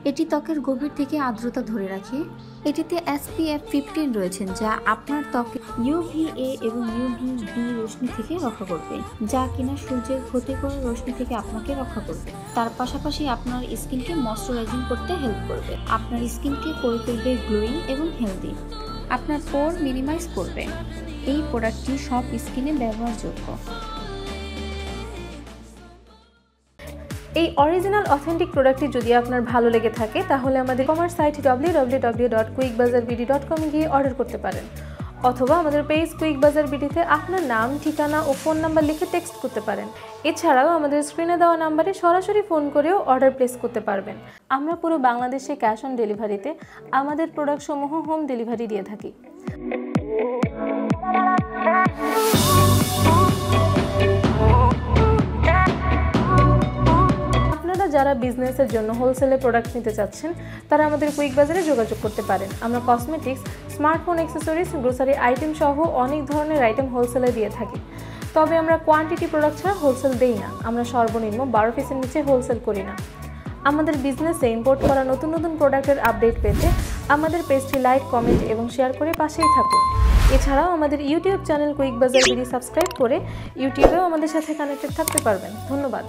এটি ত্বকের গভীর থেকে আর্দ্রতা ধরে রাখে। এটিতে SPF 15 রয়েছে, যা আপনার ত্বকে UVA এবং UVB রশ্মি থেকে রক্ষা করবে, যা কিনা সূর্যের ক্ষতিকর রশ্মি থেকে আপনাকে রক্ষা করবে। তার পাশাপাশি আপনার স্কিনকে ময়শ্চারাইজিং করতে হেল্প করবে, আপনার স্কিনকে করে তুলবে গ্লোয়িং এবং হেলদি, আপনার পোর মিনিমাইজ করবে। এই প্রোডাক্টটি সব স্কিনে ব্যবহারযোগ্য। এই অরিজিনাল অথেন্টিক প্রোডাক্টটি যদি আপনার ভালো লেগে থাকে তাহলে আমাদের কমার্স সাইট www.quickbazaarbd.com গিয়ে অর্ডার করতে পারেন, অথবা আমাদের পেজ কুইক বাজার বিডিতে আপনার নাম, ঠিকানা ও ফোন নাম্বার লিখে টেক্সট করতে পারেন। এছাড়াও আমাদের স্ক্রিনে দেওয়া নাম্বারে সরাসরি ফোন করেও অর্ডার প্লেস করতে পারবেন। আমরা পুরো বাংলাদেশে ক্যাশ অন ডেলিভারিতে আমাদের প্রোডাক্টসমূহ হোম ডেলিভারি দিয়ে থাকি। যারা বিজনেসের জন্য হোলসেলে প্রোডাক্ট নিতে চাচ্ছেন তারা আমাদের কুইক বাজারে যোগাযোগ করতে পারেন। আমরা cosmetics, smartphone accessories, grocery item সহ অনেক ধরনের আইটেম হোলসেলে দিয়ে থাকি। তবে আমরা কোয়ান্টিটি প্রোডাক্ট ছাড়া হোলসেল দেই না। আমরা সর্বনিম্ন 12 পিসের নিচে হোলসেল করি না। আমাদের বিজনেসে ইম্পোর্ট করা নতুন নতুন প্রোডাক্টের আপডেট পেতে আমাদের পেজটি লাইক, কমেন্ট এবং শেয়ার করে পাশেই থাকুন। এছাড়াও আমাদের ইউটিউব চ্যানেল কুইক বাজার বিডি সাবস্ক্রাইব করে ইউটিউবেও আমাদের সাথে কানেক্টেড থাকতে পারবেন। ধন্যবাদ।